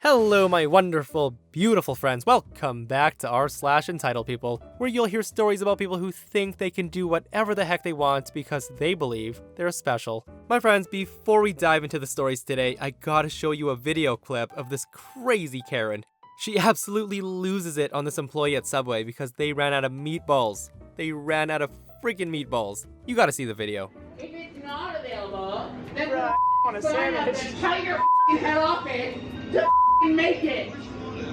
Hello, my wonderful, beautiful friends. Welcome back to r/EntitledPeople, where you'll hear stories about people who think they can do whatever the heck they want because they believe they're special. My friends, before we dive into the stories today, I gotta show you a video clip of this crazy Karen. She absolutely loses it on this employee at Subway because they ran out of meatballs. They ran out of freaking meatballs. You gotta see the video. If it's not available, then I want a sandwich. tell your head office to make it.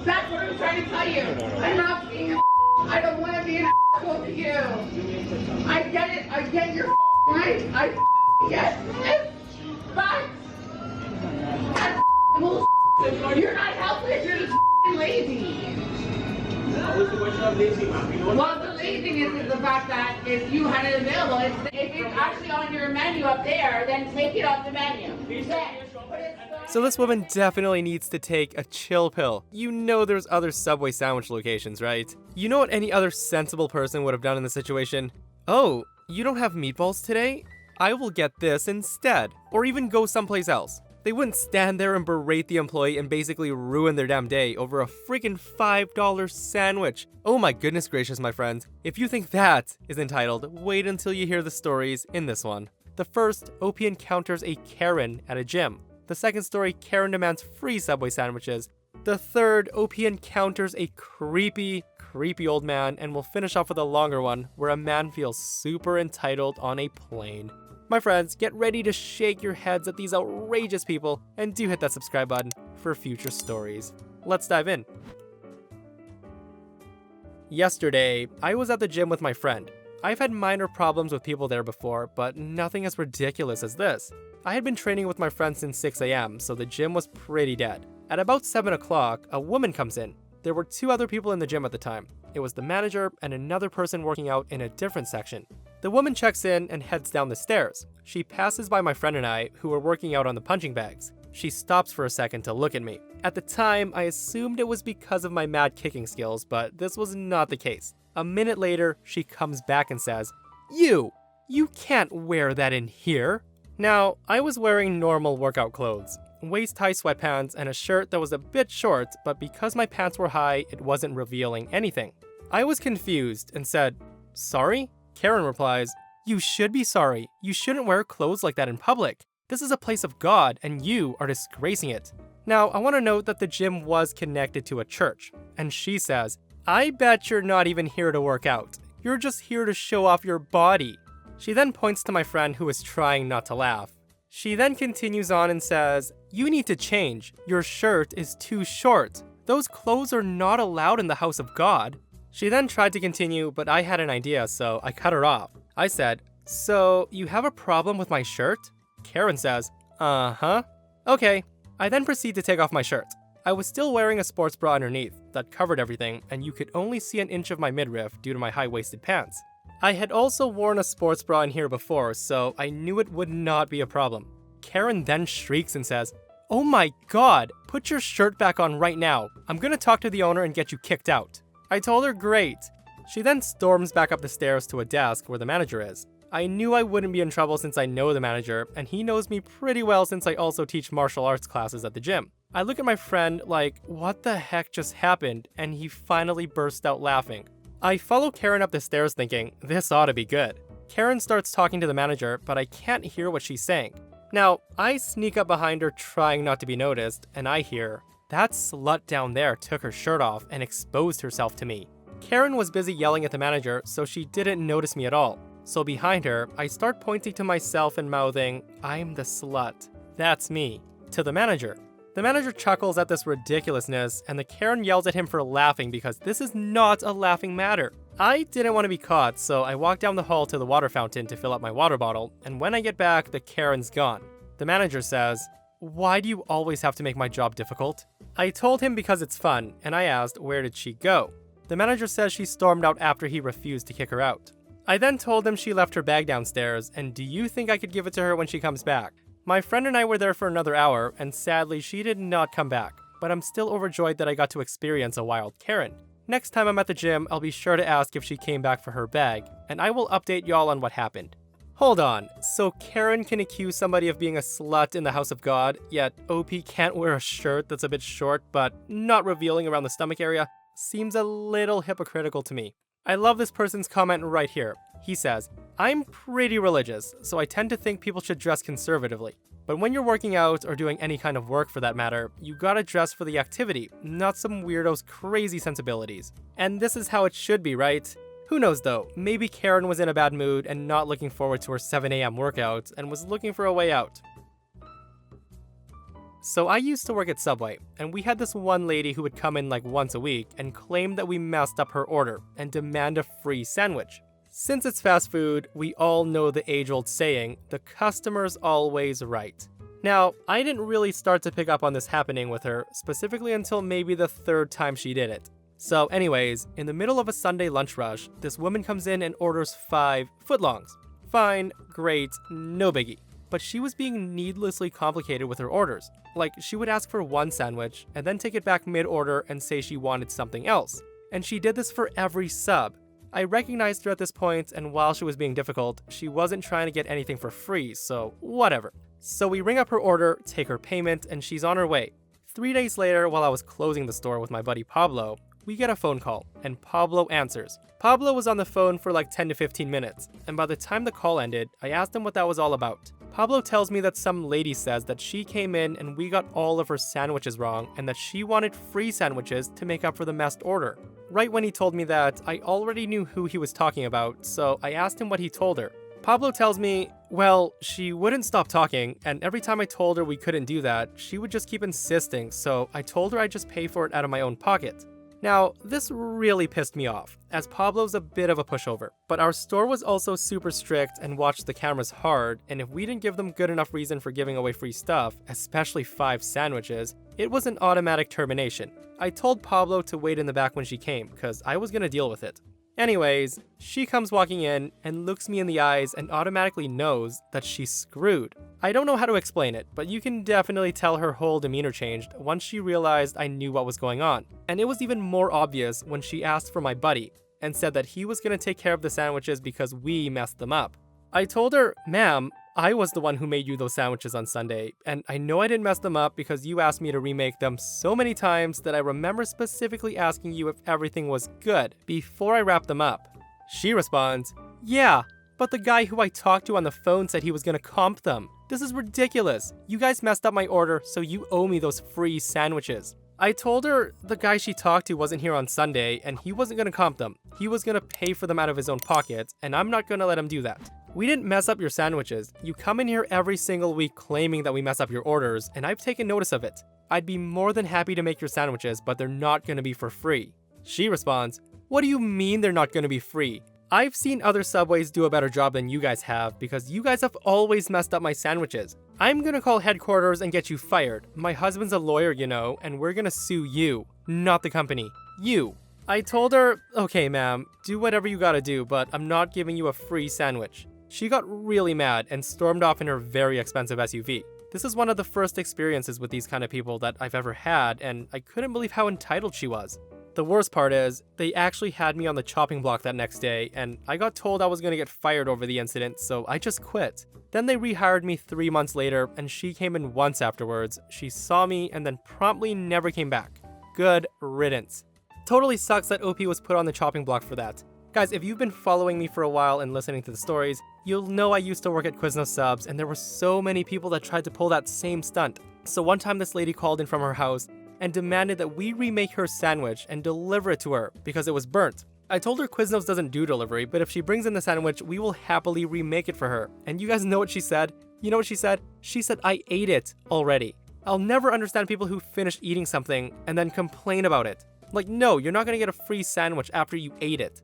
That's what I'm trying to tell you. I'm not being I don't want to be an asshole to you. I get it. I get your right. I get it. But that's bullshit. You're not helpless. You're just lazy. Well, the laziness is the fact that if you had it available, if it's actually on your menu up there, then take it off the menu. So this woman definitely needs to take a chill pill. You know there's other Subway sandwich locations, right? You know what any other sensible person would have done in this situation? Oh, you don't have meatballs today? I will get this instead. Or even go someplace else. They wouldn't stand there and berate the employee and basically ruin their damn day over a freaking $5 sandwich. Oh my goodness gracious, my friends. If you think that is entitled, wait until you hear the stories in this one. The first, OP encounters a Karen at a gym. The second story, Karen demands free Subway sandwiches. The third, OP encounters a creepy old man, and we'll finish off with a longer one where a man feels super entitled on a plane. My friends, get ready to shake your heads at these outrageous people, and do hit that subscribe button for future stories. Let's dive in. Yesterday, I was at the gym with my friend. I've had minor problems with people there before, but nothing as ridiculous as this. I had been training with my friend since 6 a.m., so the gym was pretty dead. At about 7 o'clock, a woman comes in. There were 2 other people in the gym at the time. It was the manager and another person working out in a different section. The woman checks in and heads down the stairs. She passes by my friend and I, who were working out on the punching bags. She stops for a second to look at me. At the time, I assumed it was because of my mad kicking skills, but this was not the case. A minute later, she comes back and says, You can't wear that in here." Now, I was wearing normal workout clothes, waist-high sweatpants and a shirt that was a bit short, but because my pants were high, it wasn't revealing anything. I was confused and said, "Sorry?" Karen replies, "You should be sorry. You shouldn't wear clothes like that in public. This is a place of God, and you are disgracing it." Now, I want to note that the gym was connected to a church, and she says, "I bet you're not even here to work out. You're just here to show off your body." She then points to my friend who is trying not to laugh. She then continues on and says, "You need to change. Your shirt is too short. Those clothes are not allowed in the house of God." She then tried to continue, but I had an idea, so I cut her off. I said, "So, you have a problem with my shirt?" Karen says, "Uh-huh." Okay. I then proceed to take off my shirt. I was still wearing a sports bra underneath that covered everything, and you could only see an inch of my midriff due to my high-waisted pants. I had also worn a sports bra in here before, so I knew it would not be a problem. Karen then shrieks and says, "Oh my god, put your shirt back on right now. I'm gonna talk to the owner and get you kicked out." I told her great. She then storms back up the stairs to a desk where the manager is. I knew I wouldn't be in trouble since I know the manager, and he knows me pretty well since I also teach martial arts classes at the gym. I look at my friend like, what the heck just happened, and he finally burst out laughing. I follow Karen up the stairs thinking, this ought to be good. Karen starts talking to the manager, but I can't hear what she's saying. Now, I sneak up behind her trying not to be noticed, and I hear, that slut down there took her shirt off and exposed herself to me. Karen was busy yelling at the manager, so she didn't notice me at all. So behind her, I start pointing to myself and mouthing, "I'm the slut. That's me," to the manager. The manager chuckles at this ridiculousness, and the Karen yells at him for laughing because this is not a laughing matter. I didn't want to be caught, so I walk down the hall to the water fountain to fill up my water bottle, and when I get back, the Karen's gone. The manager says, "Why do you always have to make my job difficult?" I told him because it's fun, and I asked where did she go. The manager says she stormed out after he refused to kick her out. I then told him she left her bag downstairs, and do you think I could give it to her when she comes back? My friend and I were there for another hour, and sadly she did not come back, but I'm still overjoyed that I got to experience a wild Karen. Next time I'm at the gym, I'll be sure to ask if she came back for her bag, and I will update y'all on what happened. Hold on, so Karen can accuse somebody of being a slut in the house of God, yet OP can't wear a shirt that's a bit short but not revealing around the stomach area? Seems a little hypocritical to me. I love this person's comment right here. He says, I'm pretty religious, so I tend to think people should dress conservatively. But when you're working out or doing any kind of work for that matter, you gotta dress for the activity, not some weirdo's crazy sensibilities. And this is how it should be, right? Who knows though, maybe Karen was in a bad mood and not looking forward to her 7 a.m. workout and was looking for a way out. So I used to work at Subway, and we had this one lady who would come in like once a week and claim that we messed up her order and demand a free sandwich. Since it's fast food, we all know the age-old saying, the customer's always right. Now, I didn't really start to pick up on this happening with her, specifically until maybe the 3rd time she did it. So anyways, in the middle of a Sunday lunch rush, this woman comes in and orders 5 footlongs. Fine, great, no biggie. But she was being needlessly complicated with her orders. Like, she would ask for one sandwich, and then take it back mid-order and say she wanted something else. And she did this for every sub. I recognized her at this point, and while she was being difficult, she wasn't trying to get anything for free, so whatever. So we ring up her order, take her payment, and she's on her way. 3 days later, while I was closing the store with my buddy Pablo, we get a phone call, and Pablo answers. Pablo was on the phone for like 10 to 15 minutes, and by the time the call ended, I asked him what that was all about. Pablo tells me that some lady says that she came in and we got all of her sandwiches wrong, and that she wanted free sandwiches to make up for the messed order. Right when he told me that, I already knew who he was talking about, so I asked him what he told her. Pablo tells me, well, she wouldn't stop talking, and every time I told her we couldn't do that, she would just keep insisting, so I told her I'd just pay for it out of my own pocket. Now, this really pissed me off, as Pablo's a bit of a pushover, but our store was also super strict and watched the cameras hard, and if we didn't give them good enough reason for giving away free stuff, especially 5 sandwiches, it was an automatic termination. I told Pablo to wait in the back when she came, cause I was gonna deal with it. Anyways, she comes walking in and looks me in the eyes and automatically knows that she's screwed. I don't know how to explain it, but you can definitely tell her whole demeanor changed once she realized I knew what was going on. And it was even more obvious when she asked for my buddy and said that he was gonna take care of the sandwiches because we messed them up. I told her, ma'am, I was the one who made you those sandwiches on Sunday, and I know I didn't mess them up because you asked me to remake them so many times that I remember specifically asking you if everything was good before I wrapped them up. She responds, yeah, but the guy who I talked to on the phone said he was gonna comp them. This is ridiculous. You guys messed up my order, so you owe me those free sandwiches. I told her the guy she talked to wasn't here on Sunday and he wasn't gonna comp them. He was gonna pay for them out of his own pocket, and I'm not gonna let him do that. We didn't mess up your sandwiches. You come in here every single week claiming that we mess up your orders, and I've taken notice of it. I'd be more than happy to make your sandwiches, but they're not gonna be for free. She responds, what do you mean they're not gonna be free? I've seen other Subways do a better job than you guys have because you guys have always messed up my sandwiches. I'm gonna call headquarters and get you fired. My husband's a lawyer, you know, and we're gonna sue you, not the company. You. I told her, okay ma'am, do whatever you gotta do, but I'm not giving you a free sandwich. She got really mad and stormed off in her very expensive SUV. This is one of the first experiences with these kind of people that I've ever had, and I couldn't believe how entitled she was. The worst part is, they actually had me on the chopping block that next day, and I got told I was gonna get fired over the incident, so I just quit. Then they rehired me 3 months later, and she came in once afterwards. She saw me and then promptly never came back. Good riddance. Totally sucks that OP was put on the chopping block for that. Guys, if you've been following me for a while and listening to the stories, you'll know I used to work at Quiznos Subs, and there were so many people that tried to pull that same stunt. So one time this lady called in from her house and demanded that we remake her sandwich and deliver it to her because it was burnt. I told her Quiznos doesn't do delivery, but if she brings in the sandwich, we will happily remake it for her. And you guys know what she said? You know what she said? She said, I ate it already. I'll never understand people who finish eating something and then complain about it. Like, no, you're not gonna get a free sandwich after you ate it.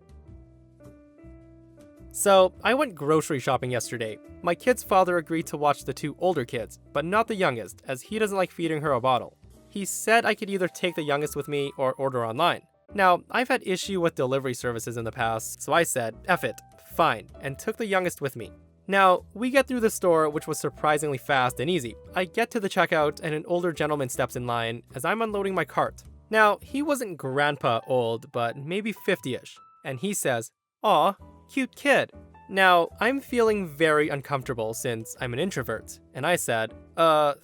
So, I went grocery shopping yesterday. My kid's father agreed to watch the 2 older kids, but not the youngest, as he doesn't like feeding her a bottle. He said I could either take the youngest with me or order online. Now, I've had issue with delivery services in the past, so I said, F it, fine, and took the youngest with me. Now, we get through the store, which was surprisingly fast and easy. I get to the checkout and an older gentleman steps in line as I'm unloading my cart. Now, he wasn't grandpa old, but maybe 50-ish, and he says, aw, cute kid. Now, I'm feeling very uncomfortable since I'm an introvert, and I said,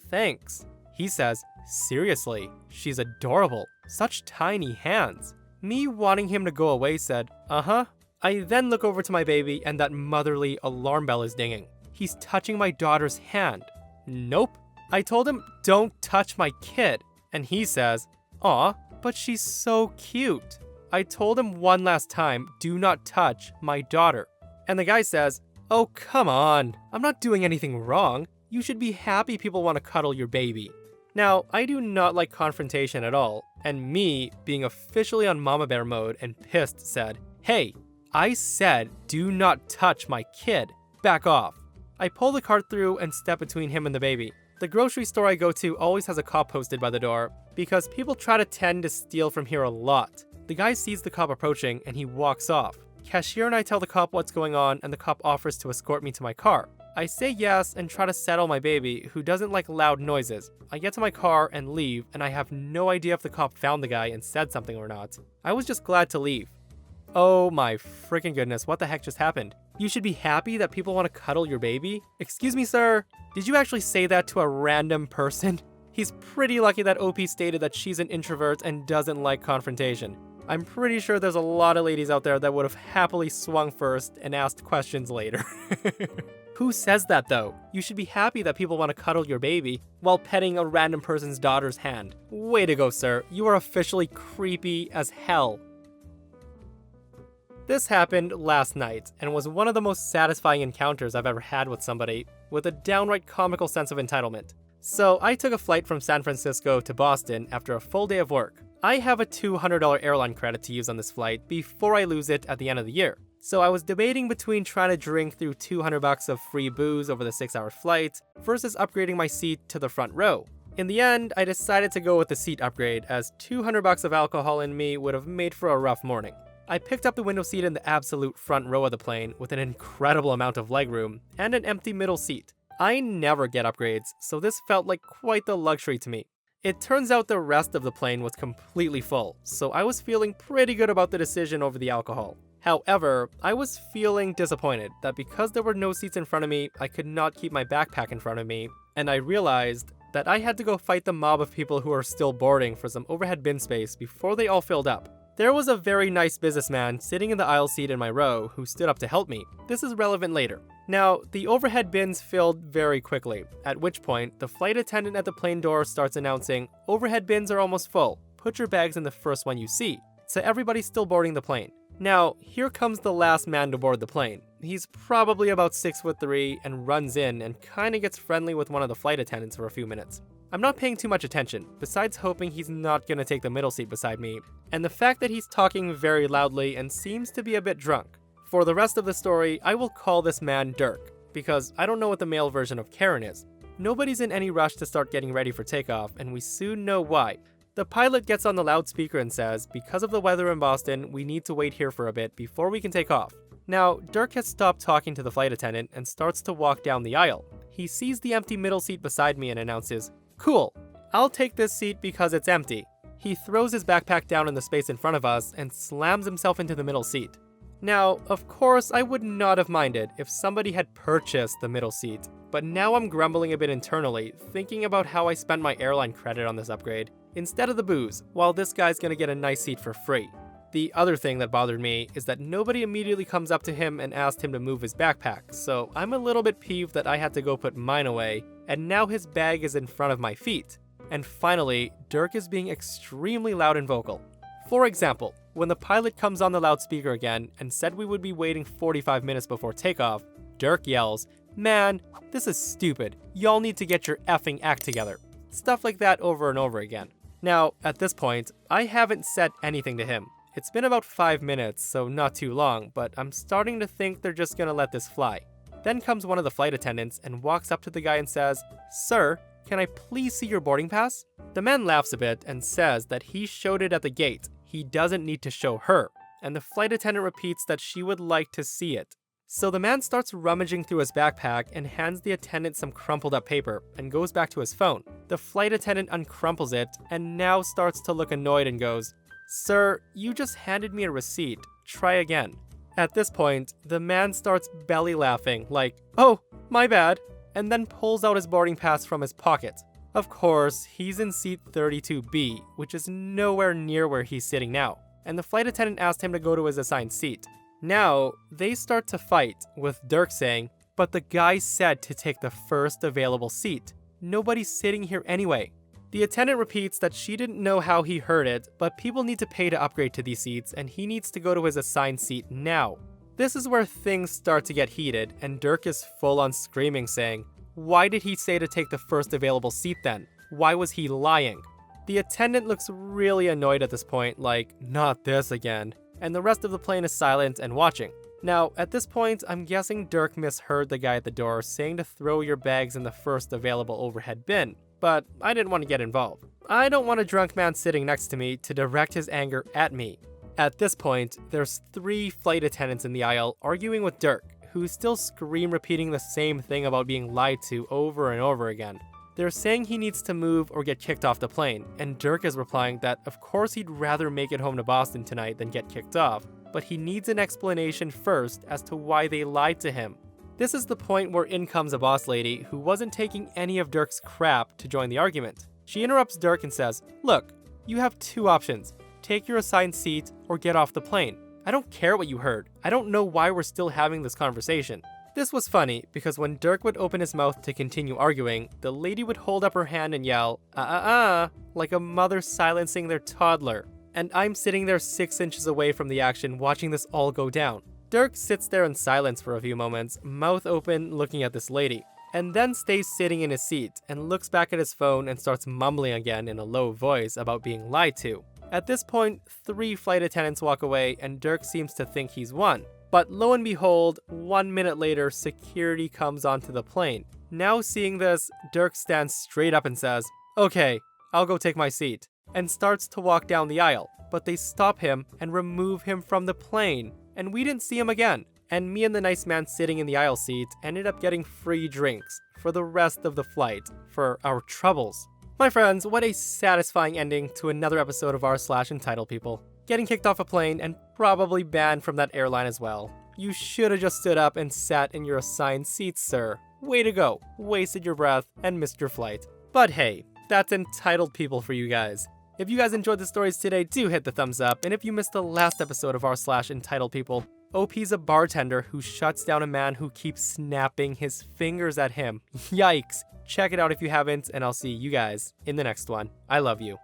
thanks. He says, seriously, she's adorable, such tiny hands. Me wanting him to go away said, uh-huh. I then look over to my baby and that motherly alarm bell is dinging. He's touching my daughter's hand. Nope. I told him, don't touch my kid. And he says, aw, but she's so cute. I told him one last time, do not touch my daughter. And the guy says, oh, come on. I'm not doing anything wrong. You should be happy people want to cuddle your baby. Now, I do not like confrontation at all, and me, being officially on mama bear mode and pissed, said, hey, I said do not touch my kid. Back off. I pull the cart through and step between him and the baby. The grocery store I go to always has a cop posted by the door because people try to tend to steal from here a lot. The guy sees the cop approaching and he walks off. Cashier and I tell the cop what's going on and the cop offers to escort me to my car. I say yes and try to settle my baby, who doesn't like loud noises. I get to my car and leave, and I have no idea if the cop found the guy and said something or not. I was just glad to leave. Oh my freaking goodness, what the heck just happened? You should be happy that people want to cuddle your baby? Excuse me, sir? Did you actually say that to a random person? He's pretty lucky that OP stated that she's an introvert and doesn't like confrontation. I'm pretty sure there's a lot of ladies out there that would have happily swung first and asked questions later. Who says that though? You should be happy that people want to cuddle your baby while petting a random person's daughter's hand. Way to go, sir. You are officially creepy as hell. This happened last night and was one of the most satisfying encounters I've ever had with somebody with a downright comical sense of entitlement. So I took a flight from San Francisco to Boston after a full day of work. I have a $200 airline credit to use on this flight before I lose it at the end of the year. So I was debating between trying to drink through $200 of free booze over the 6-hour flight versus upgrading my seat to the front row. In the end, I decided to go with the seat upgrade as $200 of alcohol in me would have made for a rough morning. I picked up the window seat in the absolute front row of the plane with an incredible amount of legroom and an empty middle seat. I never get upgrades, so this felt like quite the luxury to me. It turns out the rest of the plane was completely full, so I was feeling pretty good about the decision over the alcohol. However, I was feeling disappointed that because there were no seats in front of me, I could not keep my backpack in front of me, and I realized that I had to go fight the mob of people who are still boarding for some overhead bin space before they all filled up. There was a very nice businessman sitting in the aisle seat in my row who stood up to help me. This is relevant later. Now, the overhead bins filled very quickly, at which point the flight attendant at the plane door starts announcing, "Overhead bins are almost full. Put your bags in the first one you see." So everybody's still boarding the plane. Now, here comes the last man to board the plane. He's probably about 6'3" and runs in and kinda gets friendly with one of the flight attendants for a few minutes. I'm not paying too much attention, besides hoping he's not gonna take the middle seat beside me, and the fact that he's talking very loudly and seems to be a bit drunk. For the rest of the story, I will call this man Dirk, because I don't know what the male version of Karen is. Nobody's in any rush to start getting ready for takeoff, and we soon know why. The pilot gets on the loudspeaker and says, because of the weather in Boston, we need to wait here for a bit before we can take off. Now, Dirk has stopped talking to the flight attendant and starts to walk down the aisle. He sees the empty middle seat beside me and announces, "Cool, I'll take this seat because it's empty." He throws his backpack down in the space in front of us and slams himself into the middle seat. Now, of course, I would not have minded if somebody had purchased the middle seat, but now I'm grumbling a bit internally, thinking about how I spent my airline credit on this upgrade, instead of the booze, while this guy's gonna get a nice seat for free. The other thing that bothered me is that nobody immediately comes up to him and asked him to move his backpack, so I'm a little bit peeved that I had to go put mine away, and now his bag is in front of my feet. And finally, Dirk is being extremely loud and vocal. For example, when the pilot comes on the loudspeaker again and said we would be waiting 45 minutes before takeoff, Dirk yells, "Man, this is stupid. Y'all need to get your effing act together." Stuff like that over and over again. Now, at this point, I haven't said anything to him. It's been about 5 minutes, so not too long, but I'm starting to think they're just gonna let this fly. Then comes one of the flight attendants and walks up to the guy and says, "Sir, can I please see your boarding pass?" The man laughs a bit and says that he showed it at the gate. He doesn't need to show her, and the flight attendant repeats that she would like to see it. So the man starts rummaging through his backpack and hands the attendant some crumpled up paper and goes back to his phone. The flight attendant uncrumples it and now starts to look annoyed and goes, "Sir, you just handed me a receipt. Try again." At this point, the man starts belly laughing, like, "Oh, my bad," and then pulls out his boarding pass from his pocket. Of course, he's in seat 32B, which is nowhere near where he's sitting now, and the flight attendant asked him to go to his assigned seat. Now, they start to fight, with Dirk saying, "But the guy said to take the first available seat. Nobody's sitting here anyway." The attendant repeats that she didn't know how he heard it, but people need to pay to upgrade to these seats, and he needs to go to his assigned seat now. This is where things start to get heated, and Dirk is full on screaming, saying, "Why did he say to take the first available seat then? Why was he lying?" The attendant looks really annoyed at this point, like, "Not this again," and the rest of the plane is silent and watching. Now, at this point, I'm guessing Dirk misheard the guy at the door saying to throw your bags in the first available overhead bin, but I didn't want to get involved. I don't want a drunk man sitting next to me to direct his anger at me. At this point, there's 3 flight attendants in the aisle arguing with Dirk, who still scream repeating the same thing about being lied to over and over again. They're saying he needs to move or get kicked off the plane, and Dirk is replying that of course he'd rather make it home to Boston tonight than get kicked off, but he needs an explanation first as to why they lied to him. This is the point where in comes a boss lady who wasn't taking any of Dirk's crap to join the argument. She interrupts Dirk and says, "Look, you have 2 options. Take your assigned seat or get off the plane. I don't care what you heard. I don't know why we're still having this conversation." This was funny because when Dirk would open his mouth to continue arguing, the lady would hold up her hand and yell, like a mother silencing their toddler. And I'm sitting there 6 inches away from the action watching this all go down. Dirk sits there in silence for a few moments, mouth open looking at this lady, and then stays sitting in his seat and looks back at his phone and starts mumbling again in a low voice about being lied to. At this point, 3 flight attendants walk away and Dirk seems to think he's won. But lo and behold, 1 minute later, security comes onto the plane. Now seeing this, Dirk stands straight up and says, "Okay, I'll go take my seat," and starts to walk down the aisle, but they stop him and remove him from the plane, and we didn't see him again. And me and the nice man sitting in the aisle seat ended up getting free drinks for the rest of the flight for our troubles. My friends, what a satisfying ending to another episode of r/EntitledPeople. Getting kicked off a plane and probably banned from that airline as well. You should have just stood up and sat in your assigned seats, sir. Way to go. Wasted your breath and missed your flight. But hey, that's entitled people for you guys. If you guys enjoyed the stories today, do hit the thumbs up. And if you missed the last episode of r/EntitledPeople, OP's a bartender who shuts down a man who keeps snapping his fingers at him. Yikes. Check it out if you haven't, and I'll see you guys in the next one. I love you.